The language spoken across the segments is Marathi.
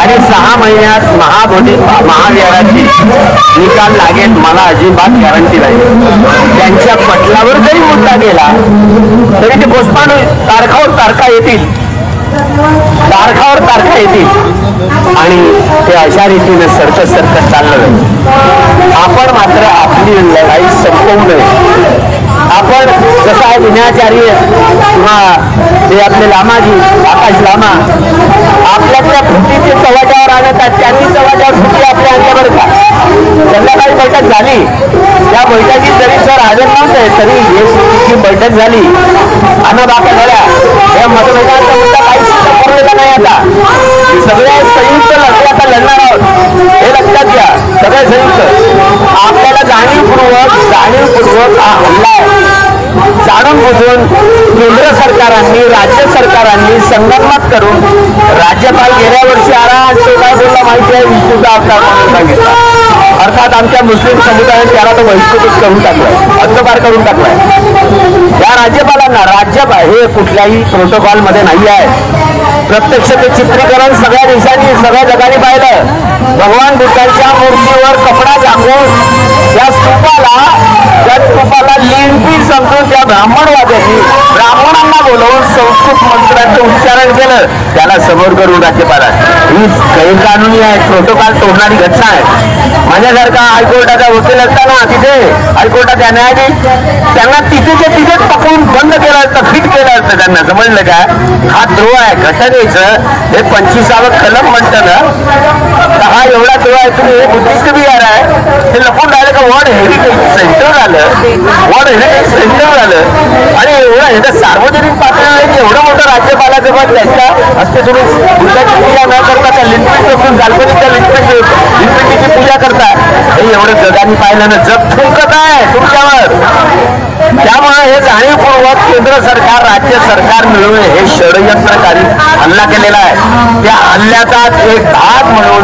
आणि 6 महिन्यात महाविहाराची निकाल लागेल मला अजिबात गॅरंटी नाही. त्यांच्या पटलावर जरी मुद्दा गेला तरी ते पोस्टपान तारखावर तारखा येतील, तारखावर तारखा येतील आणि ते अशा रीतीने सरकत सरकत चाललं जाईल. आपण मात्र आपली लढाई संपवू नये. आपण जसा आहे विनयाचार्य किंवा ते आपले लामाजी आकाश लामा आपल्यातल्या फुटीचे चव्हाट्यावर आणतात, त्यांनी चव्हाट्यावर फुटी आपल्या अंगावर का संध्याकाळी बैठक झाली. त्या बैठकीत जरी सर हजर नव्हते तरी हे फुटीची बैठक झाली, अनाबाका झाल्या. या मतभेदाचा मुद्दा काही सिद्ध पडलेला नाही. आता सगळे संयुक्त लढे आता लढणार आहोत हे लक्षात घ्या. सगळे संयुक्त आपल्याला जाणीवपूर्वक हा हल्ला आहे जाणून बुजून केंद्र सरकारांनी राज्य सरकारांनी संगनमत करून राज्यपाल गेल्या वर्षी आला तो काय बोलला माहिती आहे, विष्णूचा अवतार म्हणून सांगितला. अर्थात आमच्या मुस्लिम समुदायाने त्याला तो बहिष्कृतच करून टाकलाय, हद्दपार करून टाकलाय. या राज्यपालांना हे कुठल्याही प्रोटोकॉल मध्ये नाही आहे. प्रत्यक्ष ते चित्रीकरण सगळ्या देशांनी सगळ्या जगाने पाहिलं. भगवान बुद्धांच्या मूर्तीवर कपडा झाकून त्या स्तूपाला लिंपी समजून त्या ब्राह्मणवाद्यांनी ब्राह्मणांना बोलवून संस्कृत मंत्रांचं उच्चारण केलं. त्याला समोर करून राज्यपालात ही गैरकानूनी आहे, प्रोटोकॉल तोडणारी घटना आहे. माझ्यासारखा हायकोर्टाचा वकील असताना तिथे हायकोर्टात त्या न्यायाधीश त्यांना तिथेच पकडून बंद केलं असतं, फिट केलं असतं. त्यांना समजलं का हा द्रोह आहे घटनेचं. हे 25वा कलम म्हणतं ना, हा एवढा द्रोह आहे. तुम्ही हे बुद्धिस्ट विहार आहे हे लपून राहिलं का वर्ल्ड हेरिटेज सेंटर झालं आणि एवढं हे सार्वजनिक पातळीवर एवढं मोठं राज्यपालाचं पद त्याच्या हस्ते तुम्ही बुद्धाची पूजा न करता त्या लिंपिंग काल्पनिकच्या लिंपिंगची पूजा करता. हे एवढं जगाने पाहिलं ना, जग थुंकत आहे तुमच्यावर. त्यामुळे हे जाणीवपूर्वक केंद्र सरकार राज्य सरकार मिळून हे षडयंत्रकारी हल्ला केलेला आहे. त्या हल्ल्याचा एक भाग म्हणून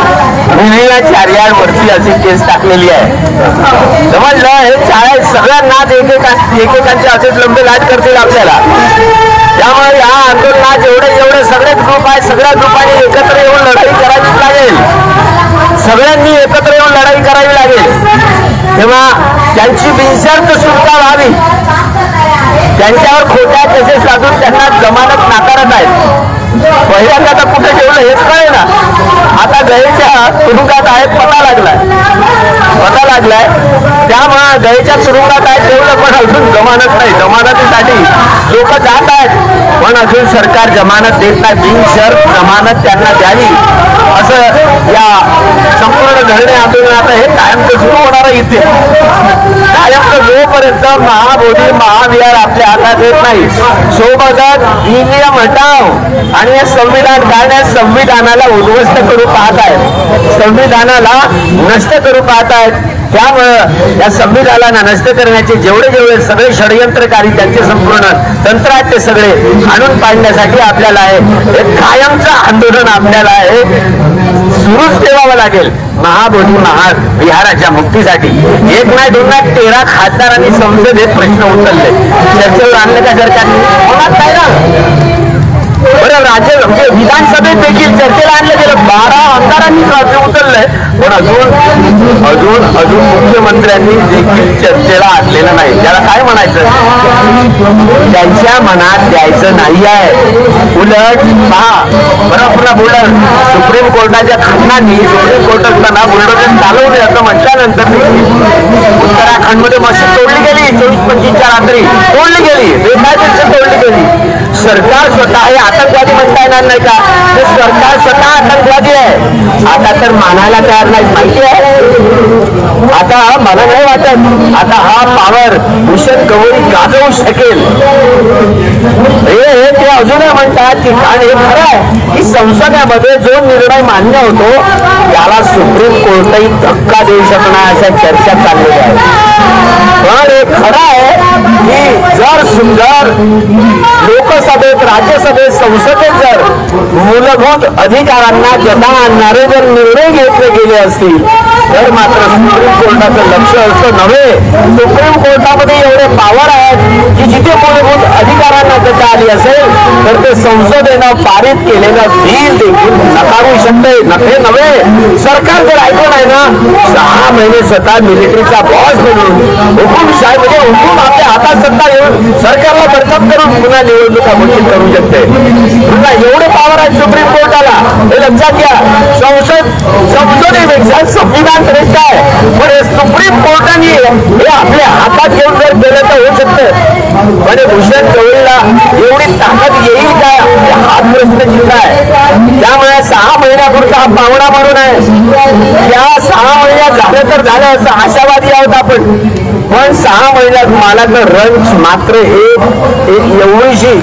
विनयाचार्यांवरती अशी केस टाकलेली आहे. समजलं, हे सगळ्यांना एकेकांचे असेच लंबे लाट करतील आपल्याला. त्यामुळे या आंदोलनात जेवढे सगळेच ग्रुप आहेत सगळ्या ग्रुपांनी एकत्र येऊन लढाई करावी लागेल. सगळ्यांनी एकत्र येऊन लढाई करावी लागेल. तेव्हा त्यांची बिनशर्त सुटका व्हावी. त्यांच्यावर खोट्या केसेस लागून त्यांना जमानत नाकारत आहेत. पहिल्यांदा आता कुठे ठेवलं हेच कळे ना. आता गयेच्या तुरुंगात आहेत पता लागलाय. त्यामुळे गयेच्या तुरुंगात आहेत ठेवलं पण अजून जमानत नाही. जमानतीसाठी लोक जात आहेत पण अजून सरकार जमानत देत नाही. बिनशर्त जमानत त्यांना द्यावी असं या संपूर्ण धरणे आंदोलनात हे कायमचं सुरू होणार इथे. कायमचं जोपर्यंत महाबोधी महाविहार आपल्या हातात येत नाही सोबतच ही नियम हटाव आणि हे संविधान काढण्यात संविधानाला उद्ध्वस्त करू पाहत आहेत, संविधानाला नष्ट करू पाहत आहेत. त्यामुळं या संविधानाला नष्ट करण्याचे जेवढे सगळे षडयंत्रकारी त्यांचे संपूर्ण तंत्र आहेत ते सगळे आणून पाडण्यासाठी आपल्याला हे कायमचं आंदोलन आपल्याला हे सुरूच ठेवावं लागेल. महाबोधी महाविहाराच्या मुक्तीसाठी 1 नाही 2 नाही 13 खासदारांनी संसदेत प्रश्न उचलले. चर्चेवर आणलं का सरकारने? होणार नाही ना. बरं, राज्य म्हणजे विधानसभेत देखील चर्चेला आणलं गेलं. 12 आमदारांनी उचललंय पण अजून मुख्यमंत्र्यांनी देखील चर्चेला आणलेलं नाही. त्याला काय म्हणायचं? त्यांच्या मनात द्यायचं नाही आहे. उलट पहा बरं पुन्हा बोललं सुप्रीम कोर्टाच्या खंडांनी सुप्रीम कोर्ट असताना बुलडोजर चालवले असं म्हटल्यानंतर उत्तराखंडमध्ये मशीद तोडली गेली. 24-25च्या रात्री तोडली गेली, बेकायदेशीर तोडली गेली. सरकार स्वतः हे आतंकवादी म्हणता येणार नाही का? ते सरकार स्वतः आतंकवादी आहे. आता तर मानायला तयार नाही. माहिती आहे आता मला नाही वाटत आता हा पावर भूषण गवळी गाजवू शकेल. हे ते अजूनही म्हणतात की हे खरं आहे की संसदेमध्ये जो निर्णय मान्य होतो त्याला सुप्रीम कोर्टही धक्का देऊ शकणार अशा चर्चा चाललेल्या आहेत. पण हे खरं आहे की जर लोकसभेत राज्यसभेत संसदेत जर मूलभूत अधिकारांना जता आणणारे जर निर्णय घेतले गेले असतील तर मात्र सुप्रीम कोर्टाचं लक्ष असं नव्हे. सुप्रीम कोर्टामध्ये एवढे पावर आहेत की जिथे मूलभूत अधिकारांना जता आली असेल तर ते संसदेनं पारित केलेलं बिल देखील नकारू शकते. हे नव्हे, सरकार जर ऐकून आहे ना 6 महिने स्वतः मिलिटरीचा बॉस म्हणून हुकुमशाही म्हणजे हुकूम आपल्या हातात सत्ता येऊन सरकारला बरकत करून पुन्हा निवडणुका घोषित करू शकते. पुन्हा एवढे पॉवर आहे सुप्रीम कोर्टाला, हे लक्षात घ्या. संसदेपेक्षा संविधान श्रेष्ठ आहे, पण हे सुप्रीम कोर्टाने हे आपल्या हातात घेऊन जर केलं तर होऊ शकतं. म्हणजे भूषण गवळीला एवढी ताकद येईल काय हाच प्रश्नचिन्ह आहे. त्यामुळे 6 महिन्यापुरता हा पावणा म्हणून आहे. या 6 महिन्यात झालं तर झालं असं आशावादी आहोत आपण, पण 6 महिन्यात मला तर रंच मात्र एक एवढीशी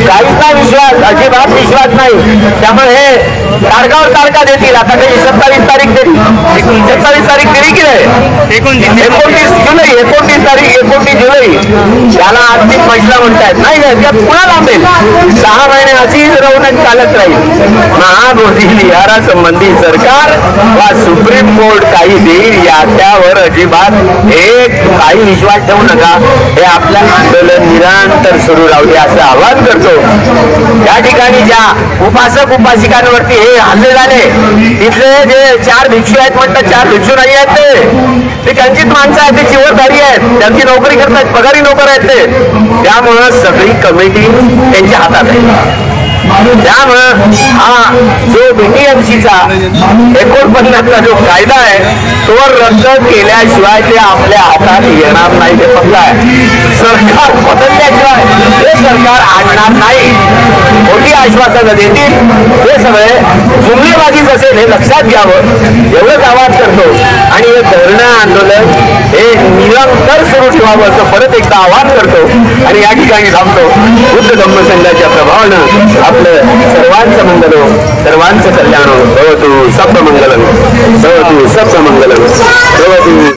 काहीच विश्वास, अजिबात विश्वास नाही. त्यामुळे हे तारखावर तारखा देतील. आता काही 27 तारीख दिली, 27 तारीख दिली की नाही, 29 जुलै, 29 तारीख 29 जुलै त्याला अंतिम फैसला म्हणतायत. नाही त्यात पुन्हा लांबेल. 6 महिने अशीच रौनक चालत राहील. महामोदी विहारासंबंधी सरकार वा सुप्रीम कोर्ट काही देईल या त्यावर अजिबात काही विश्वास ठेवू नका. हे आपल्या आंदोलन निरंतर सुरू राहू दे असं आवाहन करतो. त्या ठिकाणी ज्या उपासक उपासिकांवरती हे हल्ले झाले, तिथले जे 4 भिक्षू आहेत म्हणतात, 4 भिक्षू नाही आहेत, ते त्यांचीच माणसं आहेत, ते चिवरधारी आहेत, त्यांची नोकरी करतात, पगारी नोकर आहेत ते. त्यामुळं सगळी कमिटी त्यांच्या हातात आहे. त्यामुळं हा जो BTMCचा 49चा जो कायदा आहे तो रद्द केल्याशिवाय ते आपल्या हातात येणार नाही. ते फक्त सरकार बदलल्याशिवाय हे सरकार आणणार नाही. मोठी आश्वासनं देतील, हे सगळे जुमलेबाजीच असेल हे लक्षात घ्यावं एवढंच आवाज करतो. आणि हे धरणं आंदोलन हे निरंतर सुरू ठेवावं असं परत एकदा आवाहन करतो आणि या ठिकाणी थांबतो. बुद्ध धम्म संघाच्या प्रभावानं आपलं सर्वांचं मंगल हो, सर्वांचं कल्याण हो. भवतु सप्त मंगलम, भवतु सप्त मंगलम, भवतु